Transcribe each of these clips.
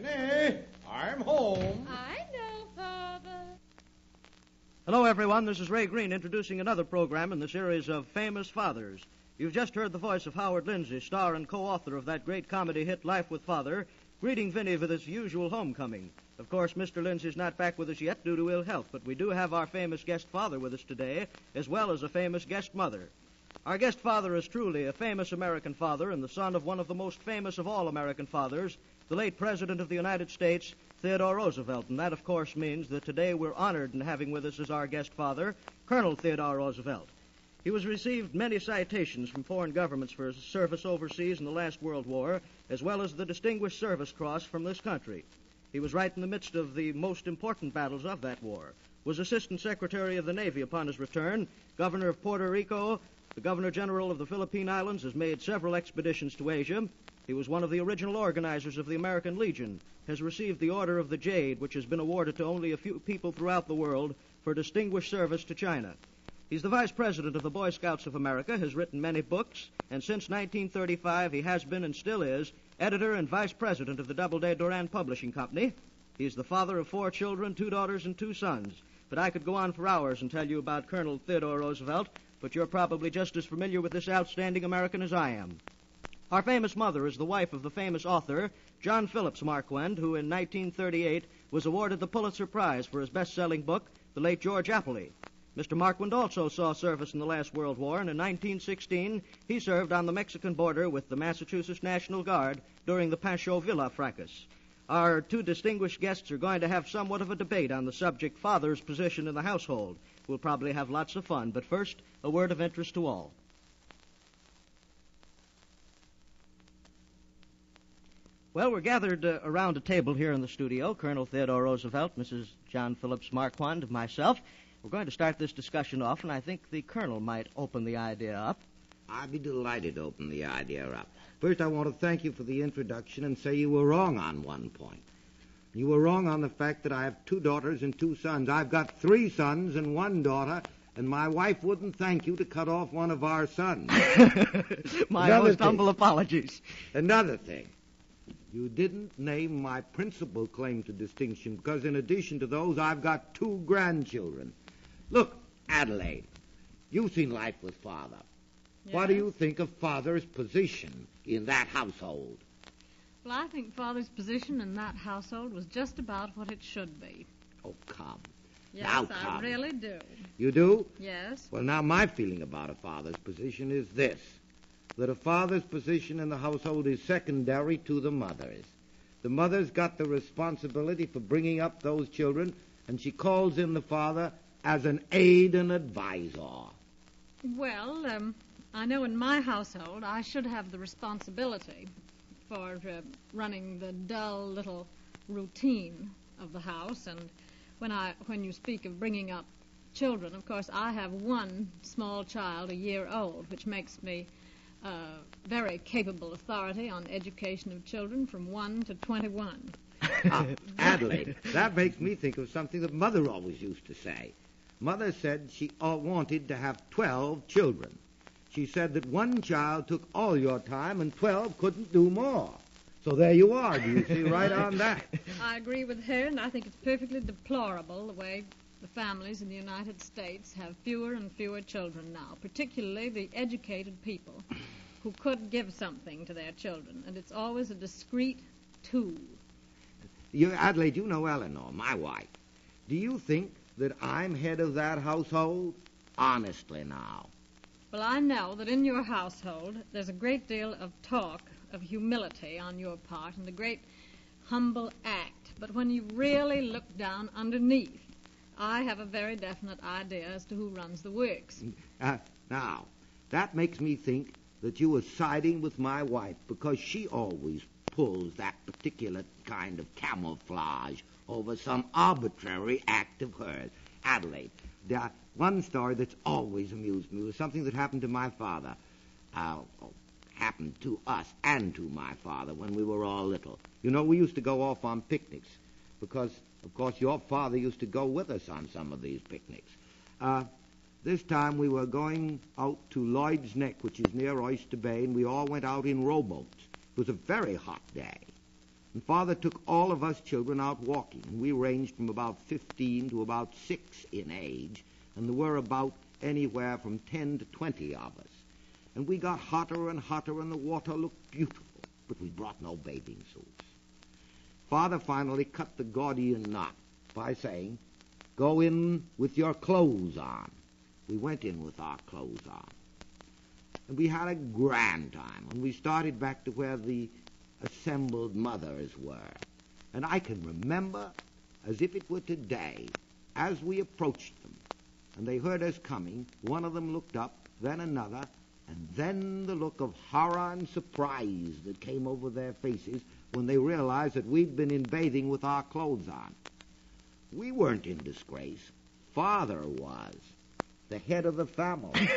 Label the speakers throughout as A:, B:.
A: Jenny, I'm home.
B: I know, Father.
C: Hello, everyone. This is Ray Green introducing another program in the series of Famous Fathers. You've just heard the voice of Howard Lindsay, star and co-author of that great comedy hit Life with Father, greeting Vinny with his usual homecoming. Of course, Mr. Lindsay's not back with us yet due to ill health, but we do have our famous guest father with us today, as well as a famous guest mother. Our guest father is truly a famous American father and the son of one of the most famous of all American fathers, the late President of the United States, Theodore Roosevelt. And that, of course, means that today we're honored in having with us as our guest father, Colonel Theodore Roosevelt. He was received many citations from foreign governments for his service overseas in the last World War, as well as the Distinguished Service Cross from this country. He was right in the midst of the most important battles of that war, was Assistant Secretary of the Navy upon his return, Governor of Puerto Rico, the Governor General of the Philippine Islands, has made several expeditions to Asia. He was one of the original organizers of the American Legion, has received the Order of the Jade, which has been awarded to only a few people throughout the world for distinguished service to China. He's the Vice President of the Boy Scouts of America, has written many books, and since 1935 he has been and still is editor and Vice President of the Doubleday Duran Publishing Company. He's the father of 4 children, 2 daughters and 2 sons. But I could go on for hours and tell you about Colonel Theodore Roosevelt, but you're probably just as familiar with this outstanding American as I am. Our famous mother is the wife of the famous author, John Phillips Marquand, who in 1938 was awarded the Pulitzer Prize for his best-selling book, The Late George Appley. Mr. Marquand also saw service in the last World War, and in 1916 he served on the Mexican border with the Massachusetts National Guard during the Pancho Villa fracas. Our 2 distinguished guests are going to have somewhat of a debate on the subject, father's position in the household. We'll probably have lots of fun, but first, a word of interest to all. Well, we're gathered around a table here in the studio, Colonel Theodore Roosevelt, Mrs. John Phillips Marquand, and myself. We're going to start this discussion off, and I think the Colonel might open the idea up.
D: I'd be delighted to open the idea up. First, I want to thank you for the introduction and say you were wrong on one point. You were wrong on the fact that I have 2 daughters and 2 sons. I've got 3 sons and 1 daughter, and my wife wouldn't thank you to cut off one of our sons.
C: My most humble apologies.
D: Another thing. You didn't name my principal claim to distinction because in addition to those, I've got 2 grandchildren. Look, Adelaide, you've seen Life with Father.
B: Yes.
D: What do you think of Father's position in that household?
B: Well, I think Father's position in that household was just about what it should be.
D: Oh, come.
B: Yes,
D: Now,
B: I
D: come.
B: really do.
D: You do?
B: Yes.
D: Well, now, my feeling about a father's position is this, that a father's position in the household is secondary to the mother's. The mother's got the responsibility for bringing up those children, and she calls in the father as an aid and advisor.
B: Well, I know in my household I should have the responsibility for running the dull little routine of the house. And when you speak of bringing up children, of course, I have 1 small child, a year old, which makes me very capable authority on education of children from 1 to 21.
D: Adelaide, that makes me think of something that Mother always used to say. Mother said she wanted to have 12 children. She said that 1 child took all your time and 12 couldn't do more. So there you are. Do you see right on that?
B: I agree with her, and I think it's perfectly deplorable the way the families in the United States have fewer and fewer children now, particularly the educated people who could give something to their children, and it's always a discreet tool.
D: Adelaide, you know Eleanor, my wife. Do you think that I'm head of that household? Honestly now.
B: Well, I know that in your household there's a great deal of talk of humility on your part and a great humble act, but when you really look down underneath, I have a very definite idea as to who runs the works.
D: Now, that makes me think that you were siding with my wife because she always pulls that particular kind of camouflage over some arbitrary act of hers. Adelaide, one story that's always amused me was something that happened to my father. Happened to us and to my father when we were all little. You know, we used to go off on picnics because, of course, your father used to go with us on some of these picnics. This time we were going out to Lloyd's Neck, which is near Oyster Bay, and we all went out in rowboats. It was a very hot day. And Father took all of us children out walking. We ranged from about 15 to about 6 in age, and there were about anywhere from 10 to 20 of us. And we got hotter and hotter, and the water looked beautiful, but we brought no bathing suits. Father finally cut the Gordian knot by saying, "Go in with your clothes on." We went in with our clothes on. And we had a grand time, and we started back to where the assembled mothers were. And I can remember, as if it were today, as we approached them, and they heard us coming, one of them looked up, then another, and then the look of horror and surprise that came over their faces when they realized that we'd been in bathing with our clothes on. We weren't in disgrace. Father was, the head of the family.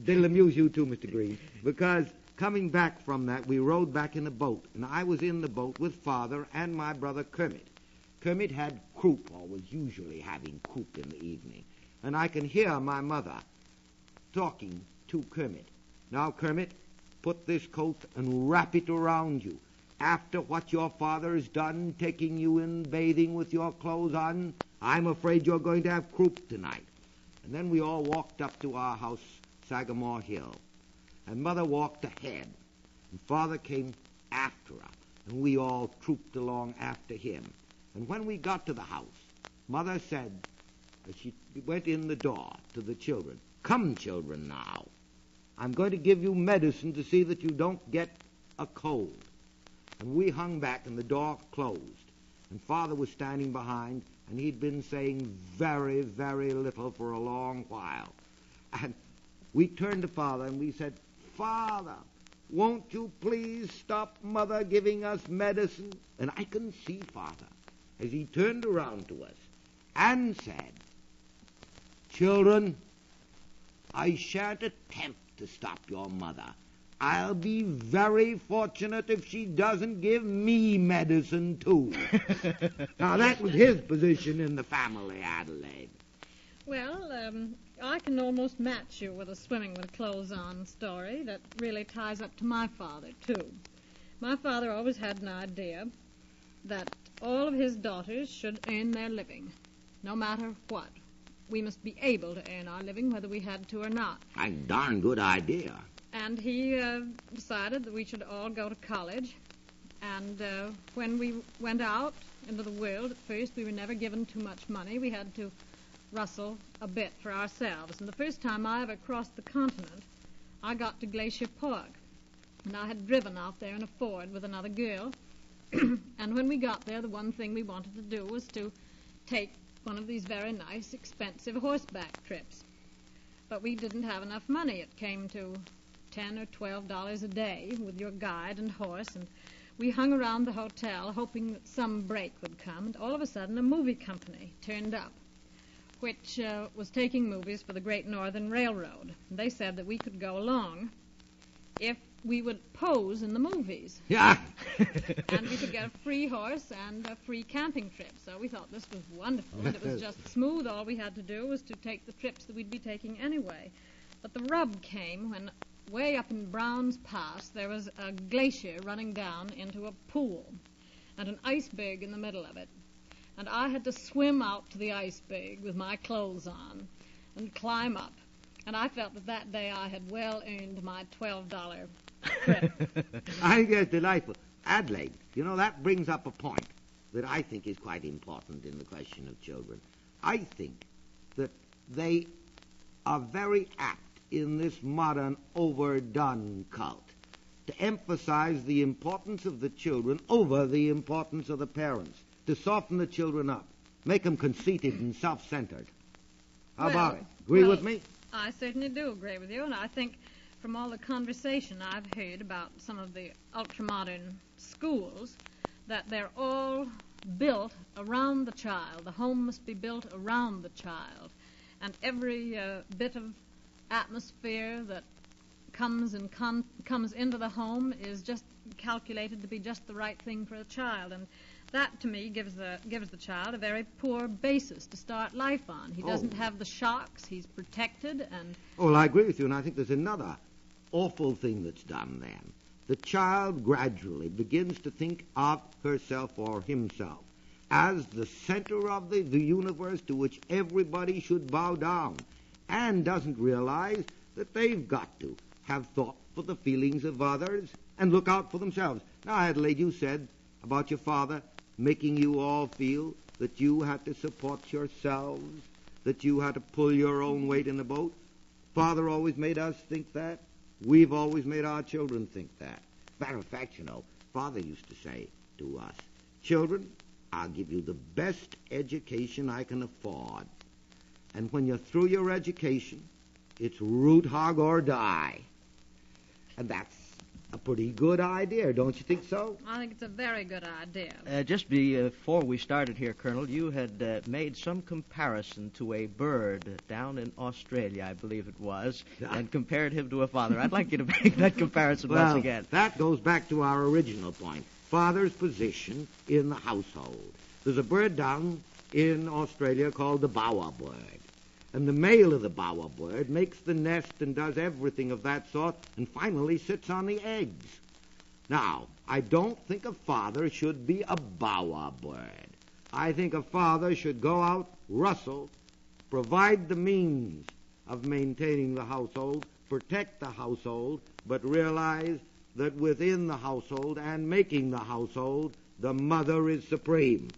D: It'll amuse you too, Mr. Green, because coming back from that, we rode back in a boat, and I was in the boat with Father and my brother Kermit. Kermit had croup, or was usually having croup in the evening, and I can hear my mother talking to Kermit. "Now, Kermit, put this coat and wrap it around you. After what your father has done, taking you in bathing with your clothes on, I'm afraid you're going to have croup tonight." And then we all walked up to our house, Sagamore Hill. And Mother walked ahead, and Father came after her, and we all trooped along after him. And when we got to the house, Mother said, as she went in the door to the children, "Come, children, now. I'm going to give you medicine to see that you don't get a cold." And we hung back, and the door closed. And Father was standing behind, and he'd been saying very, very little for a long while. And we turned to Father, and we said, "Father, won't you please stop Mother giving us medicine?" And I can see Father as he turned around to us and said, "Children, I shan't attempt to stop your mother. I'll be very fortunate if she doesn't give me medicine, too." Now, that was his position in the family, Adelaide.
B: Well, I can almost match you with a swimming with clothes on story that really ties up to my father, too. My father always had an idea that all of his daughters should earn their living, no matter what. We must be able to earn our living whether we had to or not.
D: A darn good idea.
B: And he decided that we should all go to college. And when we went out into the world, at first we were never given too much money. We had to rustle a bit for ourselves. And the first time I ever crossed the continent, I got to Glacier Park. And I had driven out there in a Ford with another girl. And when we got there, the one thing we wanted to do was to take one of these very nice, expensive horseback trips. But we didn't have enough money. It came to $10 or $12 a day with your guide and horse, and we hung around the hotel hoping that some break would come, and all of a sudden a movie company turned up, which was taking movies for the Great Northern Railroad. And they said that we could go along if we would pose in the movies.
D: Yeah.
B: And we could get a free horse and a free camping trip. So we thought this was wonderful, and it was just smooth. All we had to do was to take the trips that we'd be taking anyway. But the rub came when way up in Brown's Pass there was a glacier running down into a pool and an iceberg in the middle of it. And I had to swim out to the iceberg with my clothes on and climb up. And I felt that day I had well earned my $12 trip.
D: I think that's delightful. Adelaide, you know, that brings up a point that I think is quite important in the question of children. I think that they are very apt in this modern overdone cult to emphasize the importance of the children over the importance of the parents, to soften the children up, make them conceited and self-centered. How about it? Agree with me?
B: I certainly do agree with you, and I think from all the conversation I've heard about some of the ultramodern schools that they're all built around the child. The home must be built around the child, and every bit of atmosphere that comes into the home is just calculated to be just the right thing for a child, and that to me gives the child a very poor basis to start life on. He doesn't have the shocks. He's protected, and
D: well, I agree with you, and I think there's another awful thing that's done then. the child gradually begins to think of herself or himself as the center of the universe to which everybody should bow down, and doesn't realize that they've got to have thought for the feelings of others and look out for themselves. Now, Adelaide, you said about your father making you all feel that you had to support yourselves, that you had to pull your own weight in the boat. Father always made us think that. We've always made our children think that. Matter of fact, you know, Father used to say to us, "Children, I'll give you the best education I can afford. And when you're through your education, it's root, hog, or die." And that's a pretty good idea, don't you think so?
B: I think it's a very good idea.
C: Just before we started here, Colonel, you had made some comparison to a bird down in Australia, I believe it was, and compared him to a father. I'd like you to make that comparison once again.
D: That goes back to our original point, father's position in the household. There's a bird down in Australia called the bowerbird. And the male of the bowerbird makes the nest and does everything of that sort and finally sits on the eggs. Now, I don't think a father should be a bowerbird. I think a father should go out, rustle, provide the means of maintaining the household, protect the household, but realize that within the household and making the household, the mother is supreme.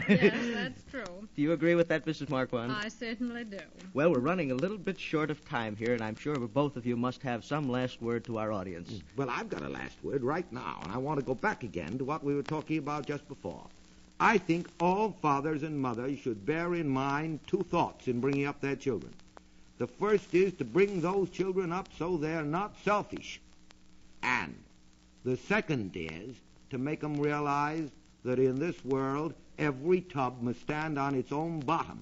B: Yes, that's true.
C: Do you agree with that, Mrs. Marquand?
B: I certainly do.
C: Well, we're running a little bit short of time here, and I'm sure both of you must have some last word to our audience.
D: Well, I've got a last word right now, and I want to go back again to what we were talking about just before. I think all fathers and mothers should bear in mind two thoughts in bringing up their children. The first is to bring those children up so they're not selfish. And the second is to make them realize that in this world, every tub must stand on its own bottom,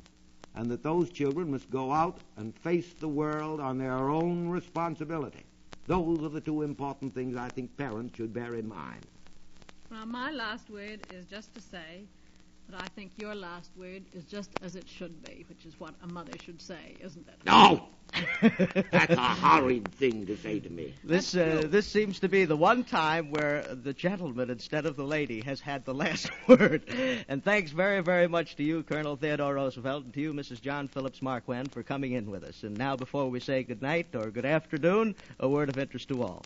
D: and that those children must go out and face the world on their own responsibility. Those are the two important things I think parents should bear in mind.
B: Well, my last word is just to say that I think your last word is just as it should be, which is what a mother should say, isn't it?
D: No! That's a horrid thing to say to me.
C: This seems to be the one time where the gentleman instead of the lady has had the last word. And thanks very, very much to you, Colonel Theodore Roosevelt, and to you, Mrs. John Phillips Marquand, for coming in with us. And now, before we say good night or good afternoon, a word of interest to all.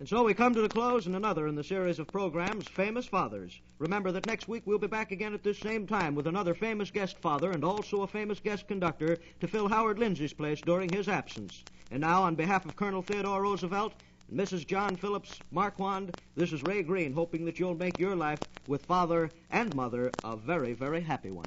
C: And so we come to the close in another in the series of programs, Famous Fathers. Remember that next week we'll be back again at this same time with another famous guest father and also a famous guest conductor to fill Howard Lindsay's place during his absence. And now, on behalf of Colonel Theodore Roosevelt and Mrs. John Phillips Marquand, this is Ray Green, hoping that you'll make your life with father and mother a very, very happy one.